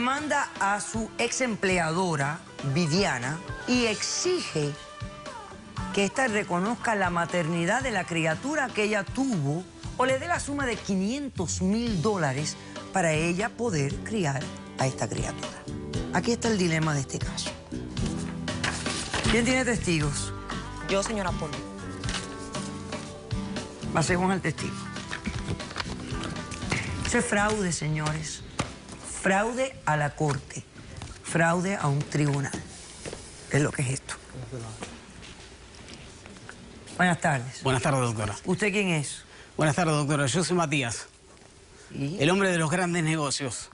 demanda a su ex empleadora, Viviana, y exige que ésta reconozca la maternidad de la criatura que ella tuvo o le dé la suma de $500,000 para ella poder criar a esta criatura. Aquí está el dilema de este caso. ¿Quién tiene testigos? Yo, señora Polo. Pasemos al testigo. Eso es fraude, señores. Fraude a la corte. Fraude a un tribunal. Es lo que es esto. Buenas tardes. Buenas tardes, doctora. ¿Usted quién es? Buenas tardes, doctora. Yo soy Matías, ¿Y? el hombre de los grandes negocios.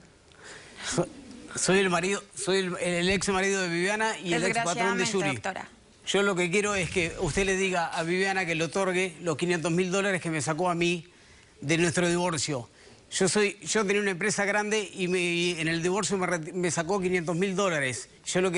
Soy el marido, soy el ex marido de Viviana y el ex patrón de Yuri. Doctora. Yo lo que quiero es que usted le diga a Viviana que le otorgue los $500,000 que me sacó a mí de nuestro divorcio. Yo tenía una empresa grande y en el divorcio me sacó $500,000. Yo lo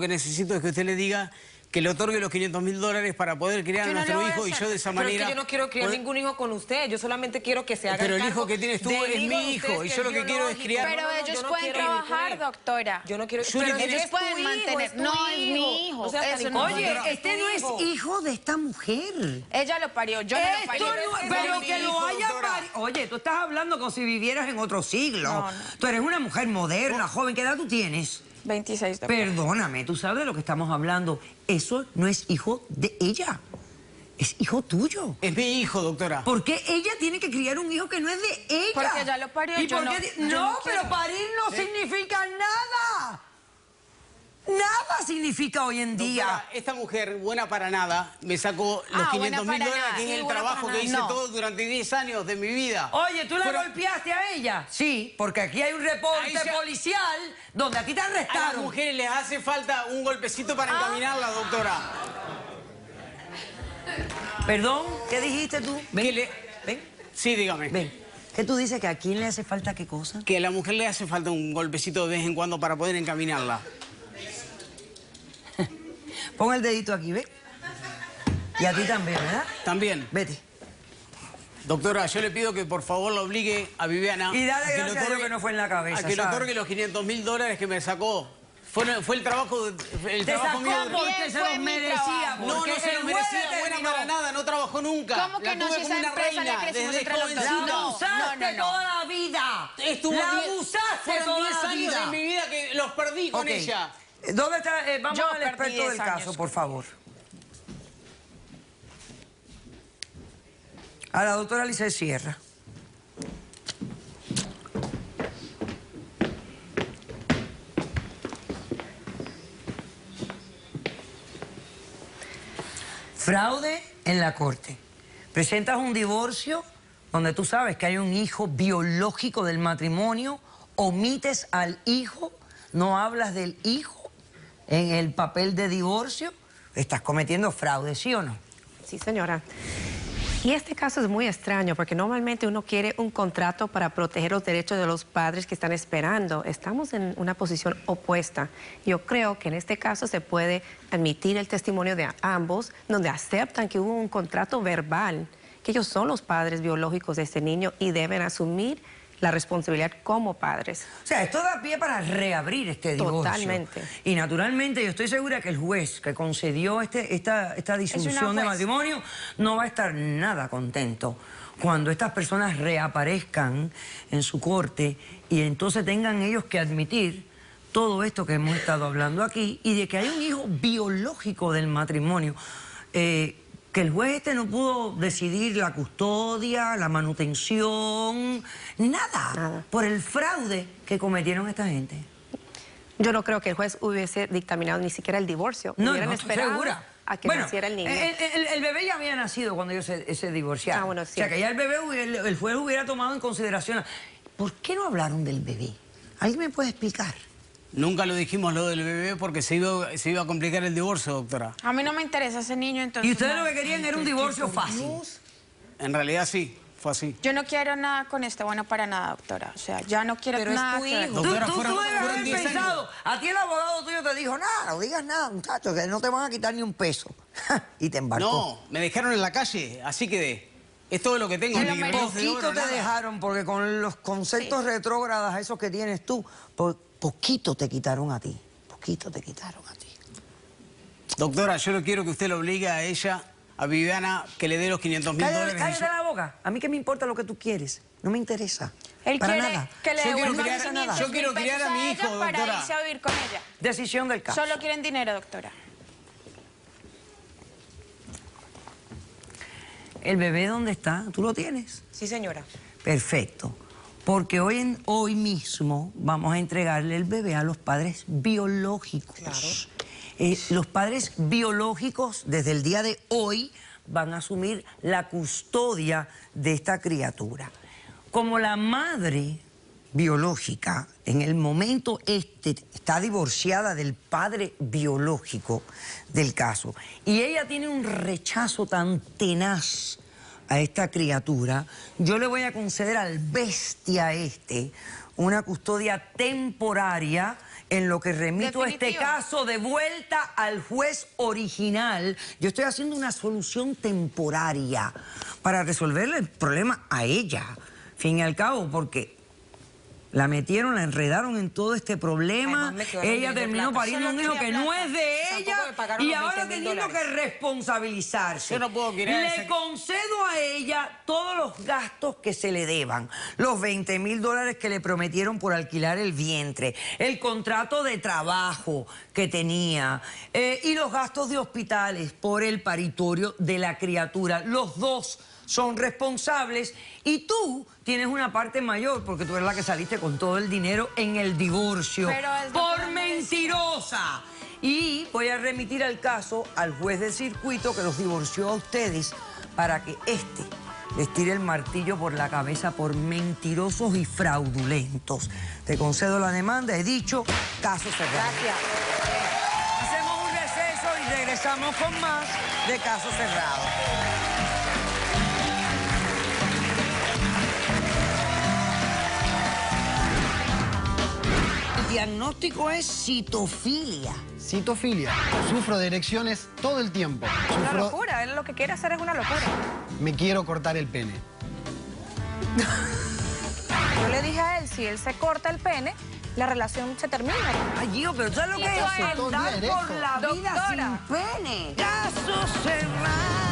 que necesito es que usted le diga que le otorgue los $500,000 para poder criar a nuestro hijo y yo de esa manera... Pero es que yo no quiero criar ningún hijo con usted, yo solamente quiero que se haga Pero el hijo que tienes tú es mi hijo y yo lo que quiero es criar... Pero ellos pueden trabajar, doctora. Yo no quiero... Pero ellos pueden mantener... No, es mi hijo. O sea, Eso no. Oye, doctora, este no es hijo de esta mujer. Ella lo parió, yo no lo Esto parió. no, pero que lo haya parido. Oye, tú estás hablando como si vivieras en otro siglo. No, no. Tú eres una mujer moderna, joven. ¿Qué edad tú tienes? 26, doctora. Perdóname, tú sabes de lo que estamos hablando. Eso no es hijo de ella. Es hijo tuyo. Es mi hijo, doctora. ¿Por qué ella tiene que criar un hijo que no es de ella? Porque ella lo parió, ¿Y yo por no- qué? yo No, no pero quiero. parir no significa nada. Nada significa hoy en día. Doctora, esta mujer, buena para nada, me sacó los buena $500,000 para nada. que es Sí, el buena trabajo para que hice nada. No. todo durante 10 años de mi vida. Oye, ¿tú la Pero- golpeaste a ella? Sí, porque aquí hay un reporte Ahí se- policial donde a ti te A las arrestaron. mujeres les hace falta un golpecito para encaminarla, doctora. Perdón, ¿qué dijiste tú? Ven, Que le- ven, Sí, dígame. ven. ¿Qué tú dices? ¿Que a quién le hace falta qué cosa? Que a la mujer le hace falta un golpecito de vez en cuando para poder encaminarla. Pon el dedito aquí, ¿ves? Y a ti también, ¿verdad? También. Vete. Doctora, yo le pido que por favor la obligue a Viviana... Y dale a que le gracias a Dios que no fue en la cabeza, A que le ¿sabes? otorgue los $500,000 que me sacó. Fue el trabajo, el Te trabajo sacó mío. porque se fue los mi merecía. trabajo. No, porque no se el lo juez merecía, buena determinó. para nada, no trabajó nunca. ¿Cómo que La no? tuve Si como esa una empresa reina, la crecimos desde entre los dos. La jovencita. No, abusaste no. toda la vida. Estuvo La 10 abusaste fueron toda 10 la años vida. de mi vida que los perdí con Ok. ella. ¿Dónde está? Vamos Yo al perdí experto 10 del años. caso, por favor. A la doctora Lice Sierra. Fraude en la corte. Presentas un divorcio donde tú sabes que hay un hijo biológico del matrimonio, omites al hijo, no hablas del hijo en el papel de divorcio, estás cometiendo fraude, ¿sí o no? Sí, señora. Y este caso es muy extraño porque normalmente uno quiere un contrato para proteger los derechos de los padres que están esperando. Estamos en una posición opuesta. Yo creo que en este caso se puede admitir el testimonio de ambos, donde aceptan que hubo un contrato verbal, que ellos son los padres biológicos de este niño y deben asumir la responsabilidad como padres. O sea, esto da pie para reabrir este divorcio. Totalmente. Y naturalmente yo estoy segura que el juez que concedió esta disolución de juez. matrimonio no va a estar nada contento cuando estas personas reaparezcan en su corte y entonces tengan ellos que admitir todo esto que hemos estado hablando aquí y de que hay un hijo biológico del matrimonio. Que el juez no pudo decidir la custodia, la manutención, nada, por el fraude que cometieron esta gente. Yo no creo que el juez hubiese dictaminado ni siquiera el divorcio. No, Hubieran no estoy esperado segura. a que Bueno, naciera el niño. El bebé ya había nacido cuando ellos se divorciaron. Ah, bueno, sí. O sea, que ya el bebé, el juez hubiera tomado en consideración. ¿Por qué no hablaron del bebé? ¿Alguien me puede explicar? Nunca lo dijimos lo del bebé porque se iba a complicar el divorcio, doctora. A mí no me interesa ese niño, entonces... Y ustedes no. lo que querían era un divorcio fácil. En realidad sí, fue así. Yo no quiero nada con este bueno para nada, doctora. O sea, ya no quiero Pero es nada tu que ver. hijo. Tú Doctora, debes fueron haber 10 años. pensado, a ti el abogado tuyo te dijo, nada, no digas nada, muchachos, que no te van a quitar ni un peso. Y te embarcó. No, me dejaron en la calle, así quedé. Es todo lo que tengo. Poquito te dejaron, porque con los conceptos retrógradas esos que tienes tú, poquito te quitaron a ti. Poquito te quitaron a ti. Doctora, yo no quiero que usted lo obligue a ella, a Viviana, que le dé los 500.000 dólares. Cállate la boca. A mí qué me importa lo que tú quieres. No me interesa. Él Para quiere nada. que le Yo quiero devuelvan criar- 500 yo quiero mil criar a pesos mi ella hijo, para doctora. irse a vivir con ella. Decisión del caso. Solo quieren dinero, doctora. ¿El bebé dónde está? ¿Tú lo tienes? Sí, señora. Perfecto. Porque hoy mismo vamos a entregarle el bebé a los padres biológicos. Claro. Los padres biológicos desde el día de hoy van a asumir la custodia de esta criatura. Como la madre biológica en el momento está divorciada del padre biológico del caso y ella tiene un rechazo tan tenaz a esta criatura, yo le voy a conceder al bestia una custodia temporaria en lo que remito este Definitivo. caso de vuelta al juez original. Yo estoy haciendo una solución temporaria para resolverle el problema a ella, fin y al cabo, porque la metieron, la enredaron en todo este problema. Además, me quedaron Ella debiendo terminó plata. pariendo un Solo hijo que quería no plata. es de Tampoco ella me pagaron y los ahora 20.000 teniendo que dólares. responsabilizarse. Yo no puedo criar Le ese- concedo a ella todos los gastos que se le deban. Los 20.000 dólares que le prometieron por alquilar el vientre, el contrato de trabajo que tenía y los gastos de hospitales por el paritorio de la criatura. Los dos son responsables y tú tienes una parte mayor porque tú eres la que saliste con todo el dinero en el divorcio Pero es por doctora, mentirosa. Y voy a remitir el caso al juez de circuito que los divorció a ustedes para que les tire el martillo por la cabeza por mentirosos y fraudulentos. Te concedo la demanda, he dicho, caso cerrado. Gracias. Hacemos un receso y regresamos con más de Caso Cerrado. El diagnóstico es citofilia. Citofilia. Sufro de erecciones todo el tiempo. Una locura. Él lo que quiere hacer es una locura. Me quiero cortar el pene. Yo le dije a él, si él se corta el pene, la relación se termina. Ay, Gio, pero ¿sabes lo que es? Eso es Andar todo por la vida Doctora. sin pene. Caso Cerrado.